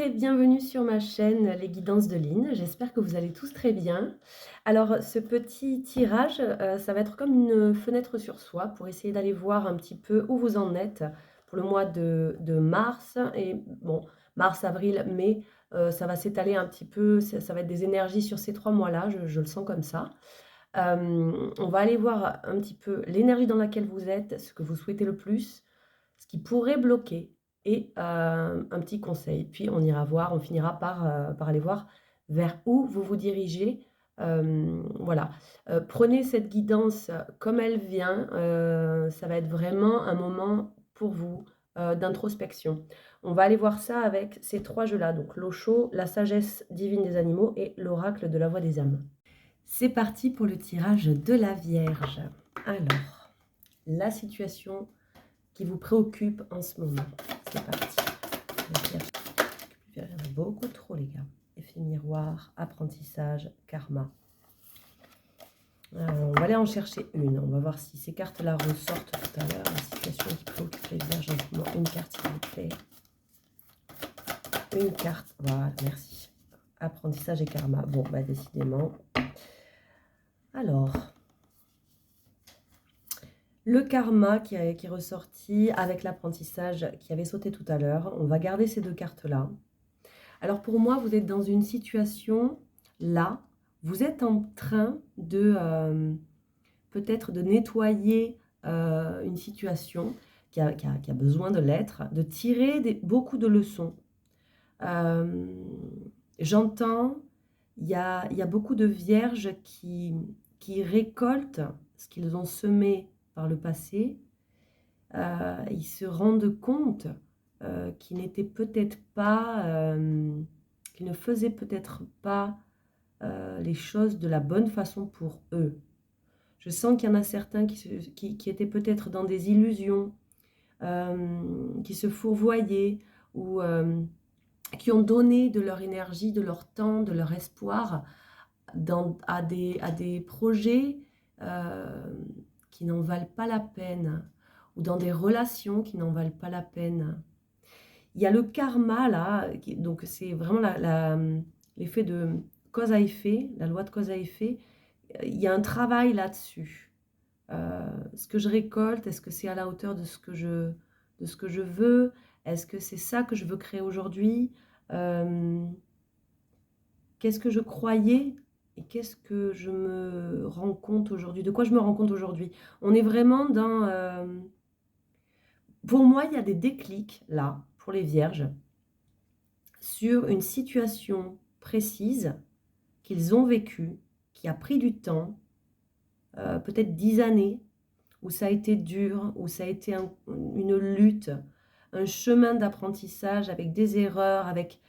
et bienvenue sur ma chaîne Les Guidances de Lynn. J'espère que vous allez tous très bien. Alors, ce petit tirage, ça va être comme une fenêtre sur soi pour essayer d'aller voir un petit peu où vous en êtes pour le mois de mars et bon, mars, avril, mai, ça va s'étaler un petit peu, ça va être des énergies sur ces 3 mois-là, je le sens comme ça. On va aller voir un petit peu l'énergie dans laquelle vous êtes, ce que vous souhaitez le plus, ce qui pourrait bloquer et un petit conseil. Puis on finira par aller voir vers où vous vous dirigez. Voilà. Prenez cette guidance comme elle vient. Ça va être vraiment un moment pour vous d'introspection. On va aller voir ça avec ces 3 jeux-là, donc l'Osho, la sagesse divine des animaux et l'oracle de la voix des âmes. C'est parti pour le tirage de la Vierge. Alors, la situation qui vous préoccupe en ce moment. C'est parti. La Vierge, il y en a beaucoup trop, les gars. Effet miroir, apprentissage, karma. Alors, on va aller en chercher une. On va voir si ces cartes-là ressortent tout à l'heure. La situation qui préoccupe les Vierges en ce moment. Une carte, s'il vous plaît. Une carte. Voilà, merci. Apprentissage et karma. Bon, bah décidément. Alors, le karma qui est ressorti avec l'apprentissage qui avait sauté tout à l'heure. On va garder ces 2 cartes-là. Alors pour moi, vous êtes dans une situation, là, vous êtes en train de peut-être de nettoyer une situation qui a besoin de l'être, de tirer beaucoup de leçons. J'entends, il y a beaucoup de vierges qui récoltent ce qu'ils ont semé par le passé. Ils se rendent compte qu'ils n'étaient peut-être pas, qu'ils ne faisaient peut-être pas les choses de la bonne façon pour eux. Je sens qu'il y en a certains qui étaient peut-être dans des illusions, qui se fourvoyaient ou qui ont donné de leur énergie, de leur temps, de leur espoir à des projets qui n'en valent pas la peine ou dans des relations qui n'en valent pas la peine. Il y a le karma là, donc c'est vraiment l'effet de cause à effet, la loi de cause à effet. Il y a un travail là-dessus. Ce que je récolte, est-ce que c'est à la hauteur de ce que je veux? Est-ce que c'est ça que je veux créer aujourd'hui? Qu'est-ce que je croyais et qu'est-ce que je me rends compte aujourd'hui? De quoi je me rends compte aujourd'hui? On est vraiment dans... pour moi, il y a des déclics là, pour les vierges, sur une situation précise qu'ils ont vécue, qui a pris du temps, peut-être 10 années, où ça a été dur, où ça a été une lutte, un chemin d'apprentissage avec des erreurs, avec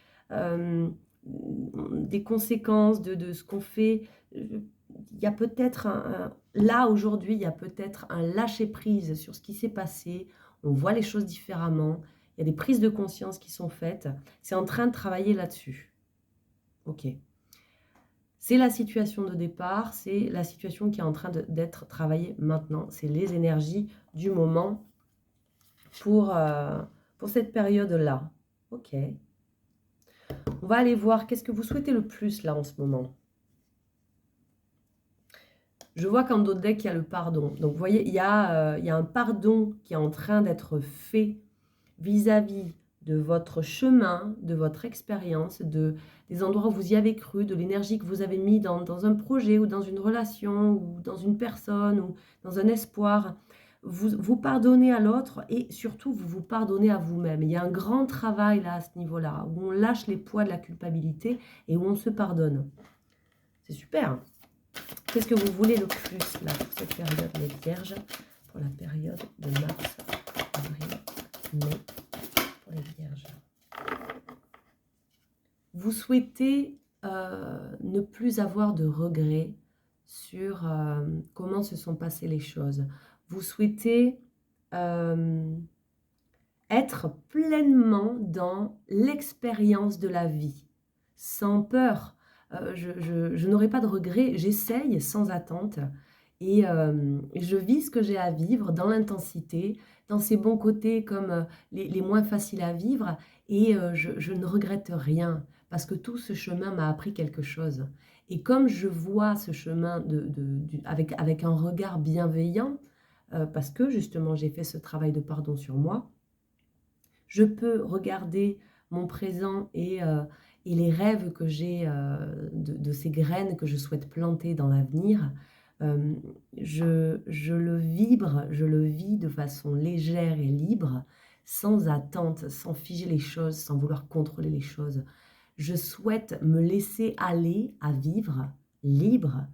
des conséquences de ce qu'on fait. Il y a peut-être là aujourd'hui, il y a peut-être un lâcher-prise sur ce qui s'est passé. On voit les choses différemment. Il y a des prises de conscience qui sont faites. C'est en train de travailler là-dessus. Ok. C'est la situation de départ, c'est la situation qui est en train d'être travaillée maintenant. C'est les énergies du moment pour cette période-là. Ok. On va aller voir qu'est-ce que vous souhaitez le plus là en ce moment. Je vois qu'en d'autres decks, il y a le pardon. Donc, vous voyez, il y a un pardon qui est en train d'être fait vis-à-vis de votre chemin, de votre expérience, des endroits où vous y avez cru, de l'énergie que vous avez mis dans un projet ou dans une relation ou dans une personne ou dans un espoir. Vous pardonnez à l'autre et surtout, vous vous pardonnez à vous-même. Il y a un grand travail là à ce niveau-là, où on lâche les poids de la culpabilité et où on se pardonne. C'est super. Qu'est-ce que vous voulez le plus là pour cette période, les vierges, pour la période de mars, avril, mai, pour les vierges? Vous souhaitez ne plus avoir de regrets sur comment se sont passées les choses. Vous souhaitez être pleinement dans l'expérience de la vie, sans peur. Je n'aurai pas de regrets, j'essaye sans attente. je vis ce que j'ai à vivre dans l'intensité, dans ses bons côtés comme les moins faciles à vivre, je ne regrette rien parce que tout ce chemin m'a appris quelque chose. Et comme je vois ce chemin avec un regard bienveillant, parce que justement j'ai fait ce travail de pardon sur moi, je peux regarder mon présent et les rêves que j'ai de ces graines que je souhaite planter dans l'avenir. Euh, je le vibre, je le vis de façon légère et libre, sans attente, sans figer les choses, sans vouloir contrôler les choses. Je souhaite me laisser aller à vivre libre,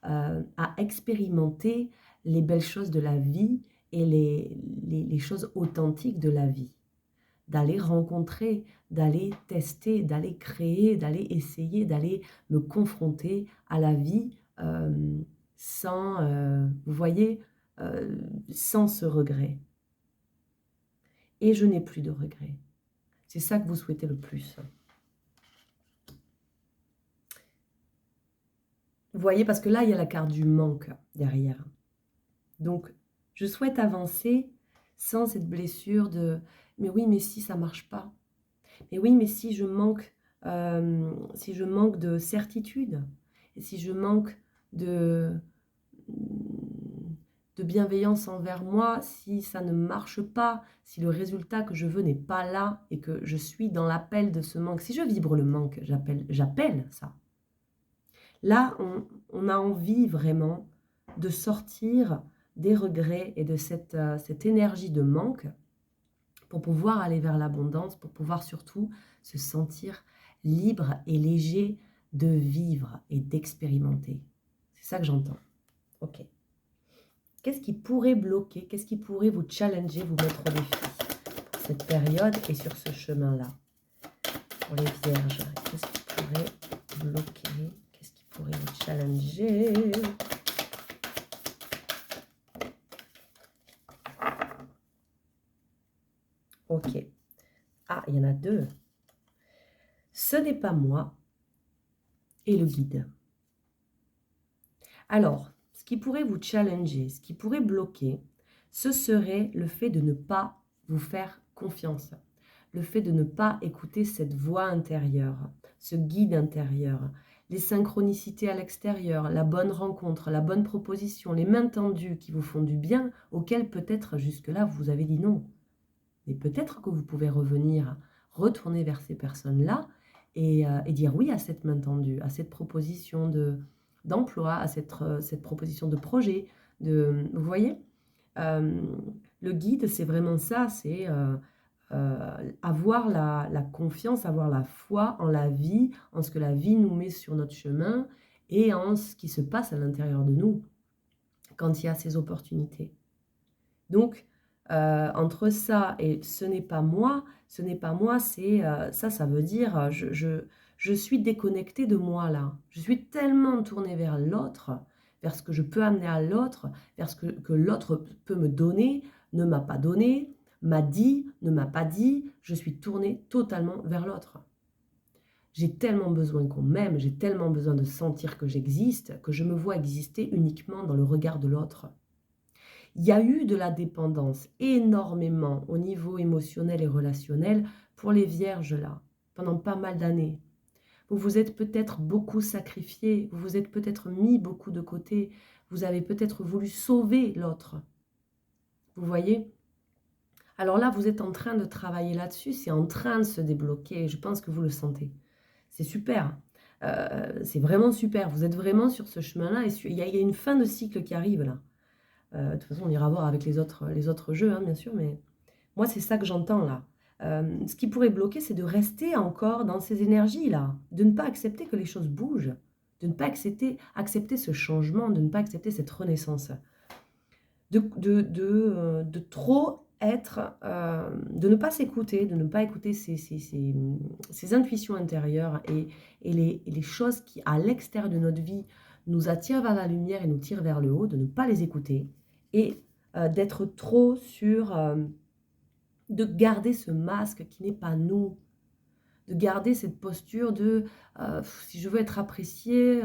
à expérimenter les belles choses de la vie et les choses authentiques de la vie, d'aller rencontrer, d'aller tester, d'aller créer, d'aller essayer, d'aller me confronter à la vie sans, vous voyez, euh, sans ce regret. Et je n'ai plus de regrets. C'est ça que vous souhaitez le plus. Vous voyez, parce que là, il y a la carte du manque derrière. Donc, je souhaite avancer sans cette blessure de « mais oui, mais si ça ne marche pas ». Mais oui, mais si je manque de certitude, et si je manque de bienveillance envers moi, si ça ne marche pas, si le résultat que je veux n'est pas là et que je suis dans l'appel de ce manque, si je vibre le manque, j'appelle ça. Là, on a envie vraiment de sortir des regrets et de cette énergie de manque pour pouvoir aller vers l'abondance, pour pouvoir surtout se sentir libre et léger de vivre et d'expérimenter. C'est ça que j'entends. Ok. Qu'est-ce qui pourrait bloquer, qu'est-ce qui pourrait vous challenger, vous mettre au défi pour cette période et sur ce chemin-là? Pour les vierges, qu'est-ce qui pourrait bloquer, qu'est-ce qui pourrait vous challenger? Ok. Ah, il y en a deux. Ce n'est pas moi et le guide. Alors, ce qui pourrait vous challenger, ce qui pourrait bloquer, ce serait le fait de ne pas vous faire confiance, le fait de ne pas écouter cette voix intérieure, ce guide intérieur, les synchronicités à l'extérieur, la bonne rencontre, la bonne proposition, les mains tendues qui vous font du bien, auxquelles peut-être jusque-là vous avez dit non. Mais peut-être que vous pouvez revenir, retourner vers ces personnes-là et dire oui à cette main tendue, à cette proposition d'emploi, à cette proposition de projet. Vous voyez, le guide, c'est vraiment ça, c'est avoir la confiance, avoir la foi en la vie, en ce que la vie nous met sur notre chemin et en ce qui se passe à l'intérieur de nous quand il y a ces opportunités. Donc, entre ça et ce n'est pas moi, c'est ça veut dire je suis déconnectée de moi là. Je suis tellement tournée vers l'autre, vers ce que je peux amener à l'autre, vers ce que l'autre peut me donner, ne m'a pas donné, m'a dit, ne m'a pas dit. Je suis tournée totalement vers l'autre. J'ai tellement besoin qu'on m'aime, j'ai tellement besoin de sentir que j'existe, que je me vois exister uniquement dans le regard de l'autre. Il y a eu de la dépendance énormément au niveau émotionnel et relationnel pour les vierges là, pendant pas mal d'années. Vous vous êtes peut-être beaucoup sacrifié, vous vous êtes peut-être mis beaucoup de côté, vous avez peut-être voulu sauver l'autre. Vous voyez? Alors là, vous êtes en train de travailler là-dessus, c'est en train de se débloquer, je pense que vous le sentez. C'est super, c'est vraiment super, vous êtes vraiment sur ce chemin-là et il y a une fin de cycle qui arrive là. De toute façon, on ira voir avec les autres jeux, hein, bien sûr, mais moi, c'est ça que j'entends là. Ce qui pourrait bloquer, c'est de rester encore dans ces énergies-là, de ne pas accepter que les choses bougent, de ne pas accepter ce changement, de ne pas accepter cette renaissance, de trop être, de ne pas s'écouter, de ne pas écouter ses intuitions intérieures et les choses qui, à l'extérieur de notre vie, nous attirent vers la lumière et nous tirent vers le haut, de ne pas les écouter et d'être trop sur, de garder ce masque qui n'est pas nous, de garder cette posture de si je veux être appréciée,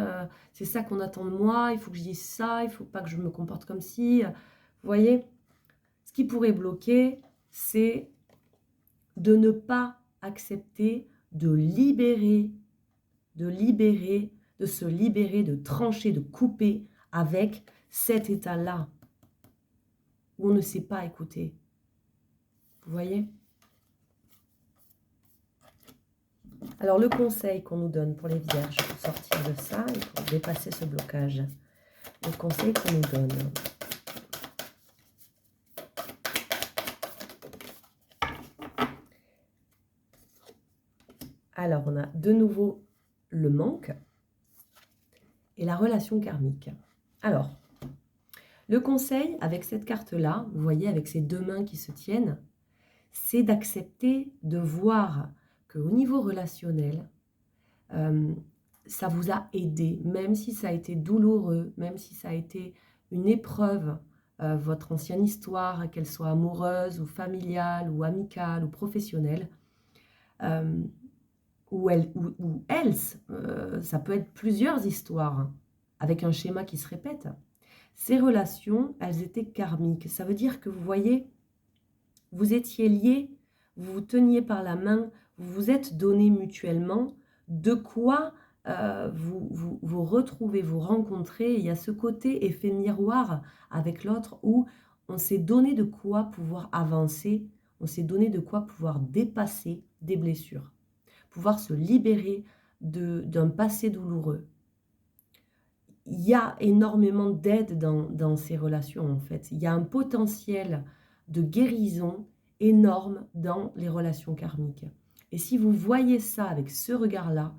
c'est ça qu'on attend de moi, il faut que je dise ça, il faut pas que je me comporte comme si. Vous voyez? Ce qui pourrait bloquer, c'est de ne pas accepter de libérer, de se libérer, de trancher, de couper avec cet état-là où on ne sait pas écouter. Vous voyez? Alors, le conseil qu'on nous donne pour les vierges pour sortir de ça et pour dépasser ce blocage, le conseil qu'on nous donne. Alors, on a de nouveau le manque et la relation karmique. Alors, le conseil avec cette carte-là, vous voyez, avec ces deux mains qui se tiennent, c'est d'accepter de voir qu'au niveau relationnel, ça vous a aidé, même si ça a été douloureux, même si ça a été une épreuve, votre ancienne histoire, qu'elle soit amoureuse ou familiale ou amicale ou professionnelle, ou else, ça peut être plusieurs histoires, hein, avec un schéma qui se répète. Ces relations, elles étaient karmiques. Ça veut dire que vous voyez, vous étiez liés, vous vous teniez par la main, vous vous êtes donné mutuellement de quoi vous retrouvez, vous rencontrez. Il y a ce côté effet miroir avec l'autre où on s'est donné de quoi pouvoir avancer, on s'est donné de quoi pouvoir dépasser des blessures, pouvoir se libérer d'un passé douloureux. Il y a énormément d'aide dans ces relations, en fait. Il y a un potentiel de guérison énorme dans les relations karmiques. Et si vous voyez ça avec ce regard-là,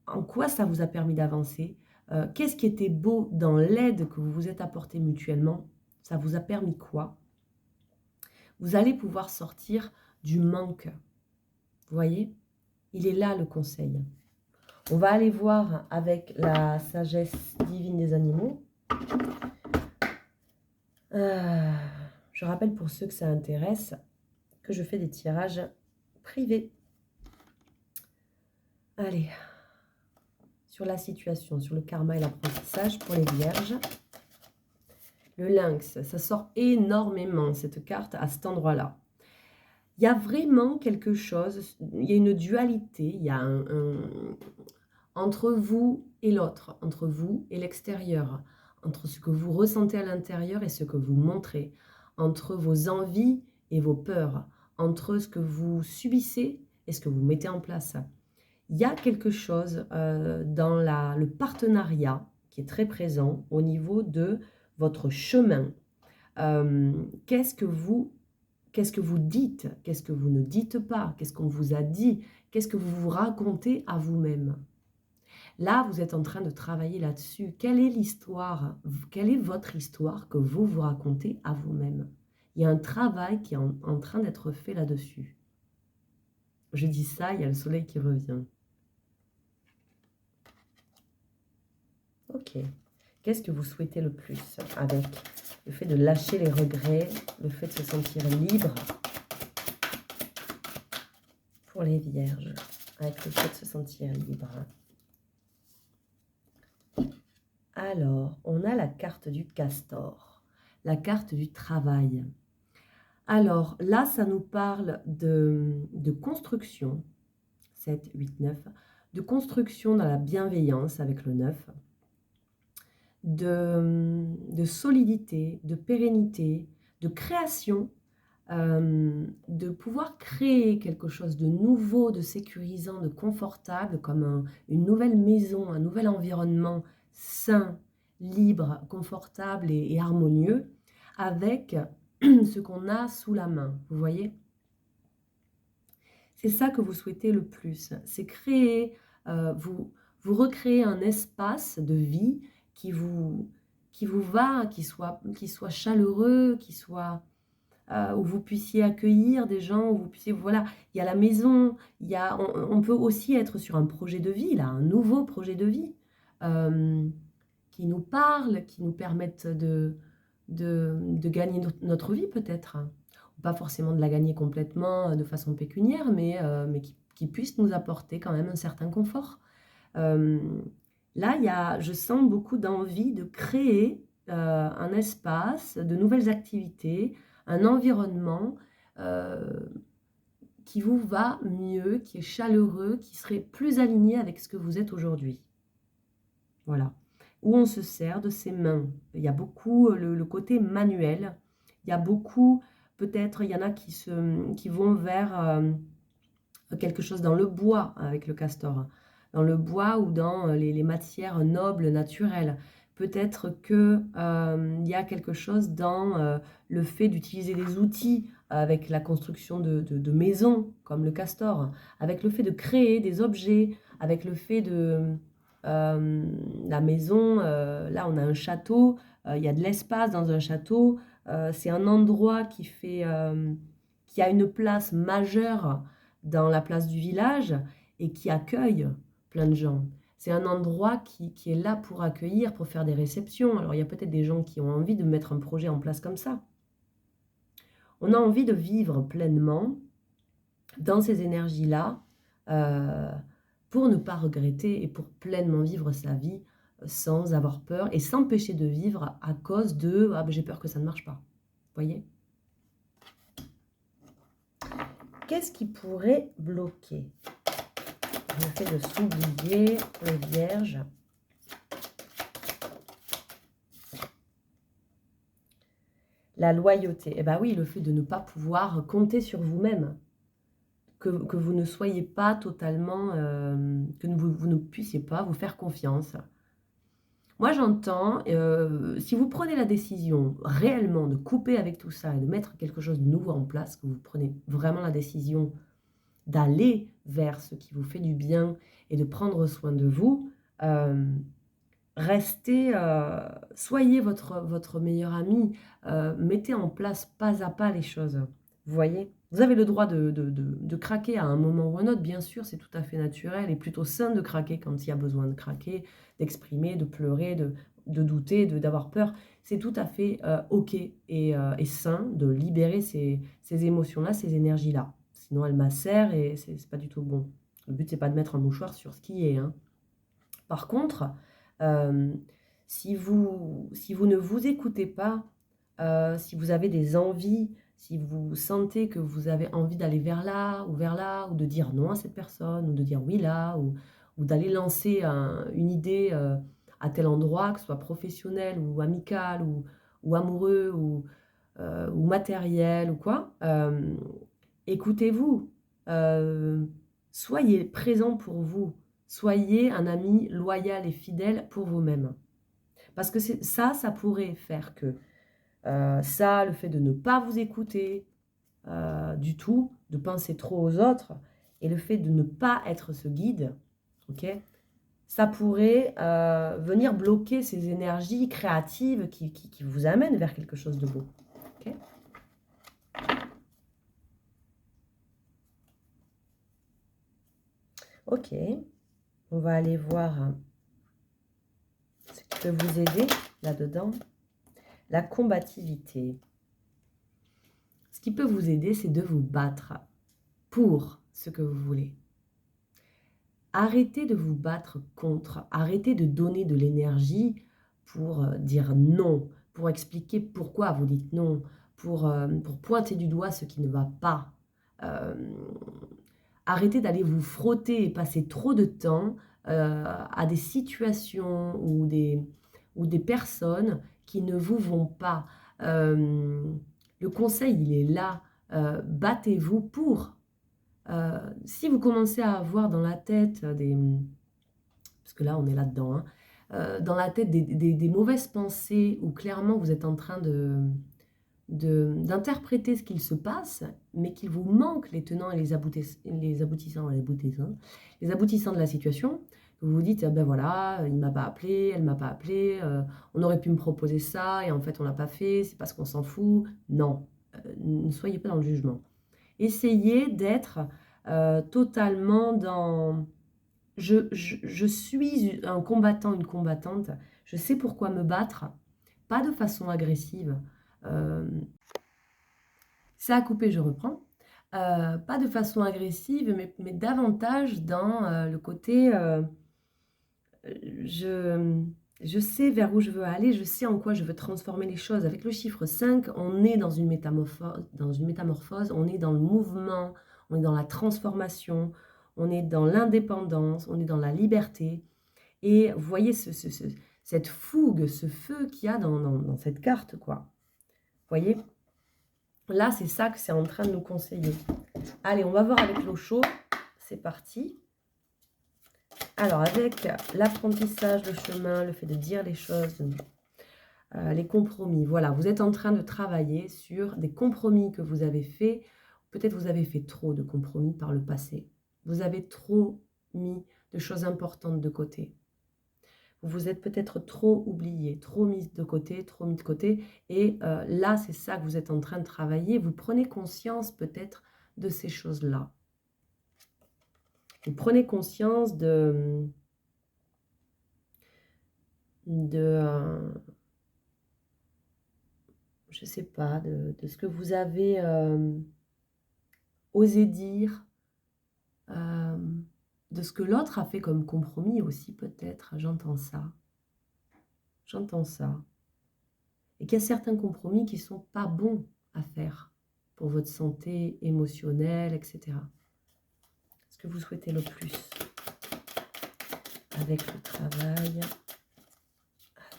en quoi ça vous a permis d'avancer, qu'est-ce qui était beau dans l'aide que vous vous êtes apporté mutuellement, ça vous a permis quoi? Vous allez pouvoir sortir du manque. Vous voyez? Il est là le conseil. On va aller voir avec la sagesse divine des animaux. Je rappelle pour ceux que ça intéresse que je fais des tirages privés. Allez, sur la situation, sur le karma et l'apprentissage pour les vierges. Le lynx, ça sort énormément cette carte à cet endroit-là. Il y a vraiment quelque chose, il y a une dualité, il y a entre vous et l'autre, entre vous et l'extérieur, entre ce que vous ressentez à l'intérieur et ce que vous montrez, entre vos envies et vos peurs, entre ce que vous subissez et ce que vous mettez en place. Il y a quelque chose dans le partenariat qui est très présent au niveau de votre chemin. Qu'est-ce que vous dites? Qu'est-ce que vous ne dites pas? Qu'est-ce qu'on vous a dit? Qu'est-ce que vous vous racontez à vous-même? Là, vous êtes en train de travailler là-dessus. Quelle est l'histoire? Quelle est votre histoire que vous vous racontez à vous-même? Il y a un travail qui est en train d'être fait là-dessus. Je dis ça, il y a le soleil qui revient. Ok. Qu'est-ce que vous souhaitez le plus avec le fait de lâcher les regrets, le fait de se sentir libre pour les vierges, avec le fait de se sentir libre? Alors, on a la carte du castor, la carte du travail. Alors, là, ça nous parle de construction, 7, 8, 9, de construction dans la bienveillance avec le 9, de solidité, de pérennité, de création, de pouvoir créer quelque chose de nouveau, de sécurisant, de confortable, comme une nouvelle maison, un nouvel environnement sain, libre, confortable et harmonieux, avec ce qu'on a sous la main, vous voyez? C'est ça que vous souhaitez le plus, c'est créer, vous recréer un espace de vie qui vous va, qui soit chaleureux, où vous puissiez accueillir des gens, où vous puissiez, voilà, il y a la maison, on peut aussi être sur un projet de vie, là, un nouveau projet de vie, qui nous parle, qui nous permette de gagner notre vie peut-être, pas forcément de la gagner complètement de façon pécuniaire, mais qui puisse nous apporter quand même un certain confort. Là, je sens beaucoup d'envie de créer un espace, de nouvelles activités, un environnement qui vous va mieux, qui est chaleureux, qui serait plus aligné avec ce que vous êtes aujourd'hui. Voilà. Où on se sert de ses mains. Il y a beaucoup le côté manuel. Il y a beaucoup, peut-être, il y en a qui vont vers quelque chose dans le bois avec le castor. Dans le bois ou dans les matières nobles, naturelles. Peut-être qu'il y a quelque chose dans le fait d'utiliser des outils avec la construction de maisons, comme le castor, avec le fait de créer des objets, avec le fait de... la maison, là on a un château, il y a de l'espace dans un château, c'est un endroit qui a une place majeure dans la place du village et qui accueille plein de gens. C'est un endroit qui est là pour accueillir, pour faire des réceptions. Alors il y a peut-être des gens qui ont envie de mettre un projet en place comme ça. On a envie de vivre pleinement dans ces énergies-là pour ne pas regretter et pour pleinement vivre sa vie sans avoir peur et s'empêcher de vivre à cause de « ah ben j'ai peur que ça ne marche pas ». Voyez ? Qu'est-ce qui pourrait bloquer le fait de s'oublier, les vierges? La loyauté. Eh bien oui, le fait de ne pas pouvoir compter sur vous-même. Que vous ne soyez pas totalement... que vous ne puissiez pas vous faire confiance. Moi, j'entends, si vous prenez la décision réellement de couper avec tout ça et de mettre quelque chose de nouveau en place, que vous prenez vraiment la décision d'aller vers ce qui vous fait du bien et de prendre soin de vous, restez, soyez votre meilleur ami, mettez en place pas à pas les choses, vous voyez? Vous avez le droit de craquer à un moment ou un autre, bien sûr, c'est tout à fait naturel et plutôt sain de craquer quand il y a besoin de craquer, d'exprimer, de pleurer, de douter, d'avoir peur. C'est tout à fait OK et sain de libérer ces émotions-là, ces énergies-là. Sinon, elles macèrent et c'est pas du tout bon. Le but, c'est pas de mettre un mouchoir sur ce qui est, hein. Par contre, si vous ne vous écoutez pas, si vous avez des envies, si vous sentez que vous avez envie d'aller vers là, ou de dire non à cette personne, ou de dire oui là, ou d'aller lancer une idée à tel endroit, que ce soit professionnel, ou amical, ou amoureux, ou matériel, ou quoi, écoutez-vous, soyez présent pour vous, soyez un ami loyal et fidèle pour vous-même. Parce que ça pourrait faire que le fait de ne pas vous écouter du tout, de penser trop aux autres, et le fait de ne pas être ce guide, ok, ça pourrait venir bloquer ces énergies créatives qui vous amènent vers quelque chose de beau. Ok. Ok, on va aller voir ce qui peut vous aider là-dedans. La combativité. Ce qui peut vous aider, c'est de vous battre pour ce que vous voulez. Arrêtez de vous battre contre, arrêtez de donner de l'énergie pour dire non, pour expliquer pourquoi vous dites non, pour pointer du doigt ce qui ne va pas. Arrêtez d'aller vous frotter et passer trop de temps à des situations ou des personnes qui ne vous vont pas. Le conseil, il est là. Battez-vous pour. Si vous commencez à avoir dans la tête parce que là, on est là-dedans, hein, dans la tête des mauvaises pensées où clairement vous êtes en train d'interpréter ce qu'il se passe, mais qu'il vous manque les tenants et les aboutissants de la situation. Vous vous dites, ah ben voilà, il ne m'a pas appelé, elle ne m'a pas appelé, on aurait pu me proposer ça, et en fait on ne l'a pas fait, c'est parce qu'on s'en fout. Non, ne soyez pas dans le jugement. Essayez d'être totalement dans... Je suis un combattant, une combattante, je sais pourquoi me battre, pas de façon agressive. Ça a coupé, je reprends. Pas de façon agressive, mais davantage dans, le côté, je je sais vers où je veux aller, je sais en quoi je veux transformer les choses. Avec le chiffre 5, on est dans une métamorphose, on est dans le mouvement, on est dans la transformation, on est dans l'indépendance, on est dans la liberté et vous voyez cette fougue, ce feu qu'il y a dans cette carte, quoi. Vous voyez? Là, c'est ça que c'est en train de nous conseiller. Allez, on va voir avec l'eau chaude. C'est parti. Alors, avec l'apprentissage, le chemin, le fait de dire les choses, les compromis, voilà, vous êtes en train de travailler sur des compromis que vous avez faits. Peut-être vous avez fait trop de compromis par le passé. Vous avez trop mis de choses importantes de côté. Vous vous êtes peut-être trop oublié, trop mis de côté, trop mis de côté. Et là, c'est ça que vous êtes en train de travailler. Vous prenez conscience peut-être de ces choses-là. Vous prenez conscience je sais pas, de ce que vous avez osé dire, de ce que l'autre a fait comme compromis aussi peut-être. J'entends ça. J'entends ça. Et qu'il y a certains compromis qui ne sont pas bons à faire pour votre santé émotionnelle, etc. Ce que vous souhaitez le plus avec le travail,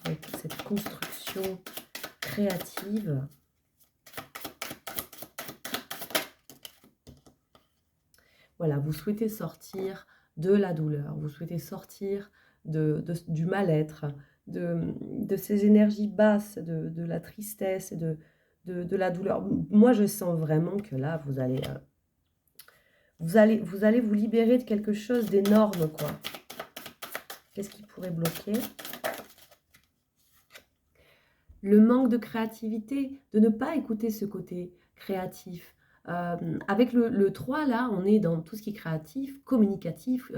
avec cette construction créative. Voilà, vous souhaitez sortir de la douleur, vous souhaitez sortir du mal-être, de ces énergies basses, de la tristesse, de la douleur. Moi, je sens vraiment que là, vous allez vous libérer de quelque chose d'énorme, quoi. Qu'est-ce qui pourrait bloquer? Le manque de créativité, de ne pas écouter ce côté créatif. Avec le 3, là, on est dans tout ce qui est créatif, communicatif.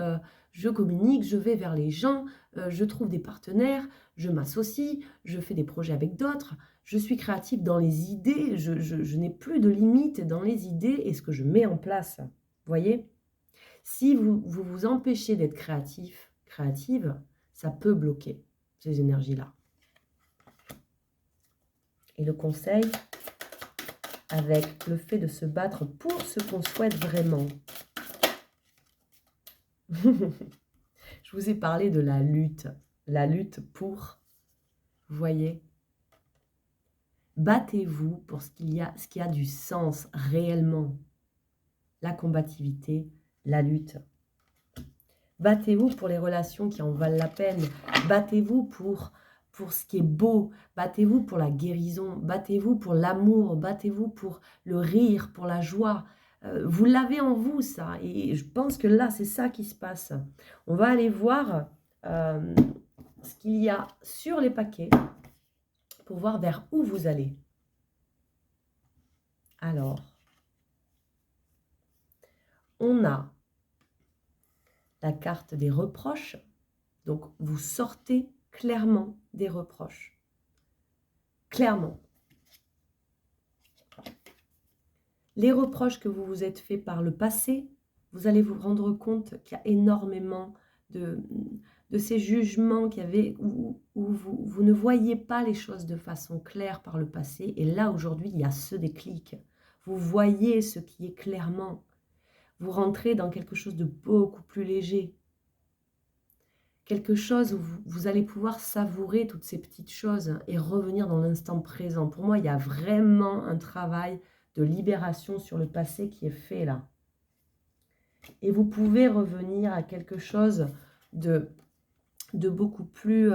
Je communique, je vais vers les gens, je trouve des partenaires, je m'associe, je fais des projets avec d'autres. Je suis créative dans les idées, je n'ai plus de limites dans les idées et ce que je mets en place. Vous voyez? Si vous empêchez d'être créatif, créative, ça peut bloquer ces énergies-là. Et le conseil, avec le fait de se battre pour ce qu'on souhaite vraiment. Je vous ai parlé de la lutte pour, vous voyez, battez-vous pour ce qui a du sens réellement, la combativité, la lutte. Battez-vous pour les relations qui en valent la peine, battez-vous pour ce qui est beau, battez-vous pour la guérison, battez-vous pour l'amour, battez-vous pour le rire, pour la joie. Vous l'avez en vous, ça. Et je pense que là, c'est ça qui se passe. On va aller voir ce qu'il y a sur les paquets pour voir vers où vous allez. Alors, on a la carte des reproches. Donc, vous sortez clairement des reproches. Clairement. Les reproches que vous vous êtes faits par le passé, vous allez vous rendre compte qu'il y a énormément de ces jugements qu'il y avait où vous ne voyez pas les choses de façon claire par le passé. Et là, aujourd'hui, il y a ce déclic. Vous voyez ce qui est clairement. Vous rentrez dans quelque chose de beaucoup plus léger. Quelque chose où vous allez pouvoir savourer toutes ces petites choses et revenir dans l'instant présent. Pour moi, il y a vraiment un travail de libération sur le passé qui est fait là. Et vous pouvez revenir à quelque chose de beaucoup plus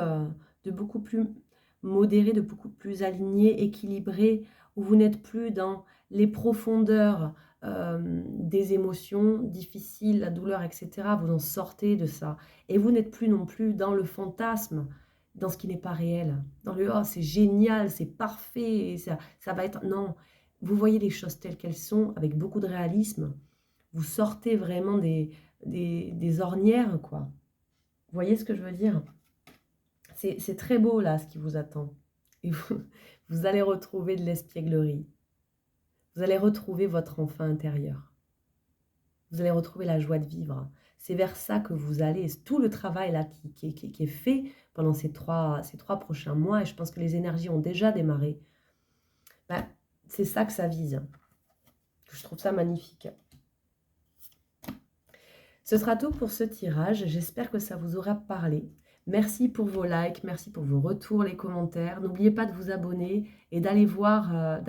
modéré, de beaucoup plus aligné, équilibré, où vous n'êtes plus dans les profondeurs des émotions difficiles, la douleur, etc. Vous en sortez de ça. Et vous n'êtes plus non plus dans le fantasme, dans ce qui n'est pas réel. Dans le « oh, c'est génial, c'est parfait, ça va être… » Non, vous voyez les choses telles qu'elles sont, avec beaucoup de réalisme. Vous sortez vraiment des ornières, quoi. Vous voyez ce que je veux dire? C'est très beau, là, ce qui vous attend. Et vous allez retrouver de l'espièglerie. Vous allez retrouver votre enfant intérieur. Vous allez retrouver la joie de vivre. C'est vers ça que vous allez. Et tout le travail là qui est fait pendant ces trois prochains mois, et je pense que les énergies ont déjà démarré, bah, c'est ça que ça vise. Je trouve ça magnifique. Ce sera tout pour ce tirage. J'espère que ça vous aura parlé. Merci pour vos likes, merci pour vos retours, les commentaires. N'oubliez pas de vous abonner et d'aller voir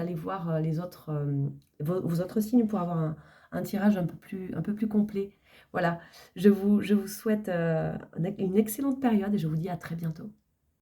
les autres, vos autres signes pour avoir un tirage un peu plus complet. Voilà, je vous souhaite une excellente période et je vous dis à très bientôt.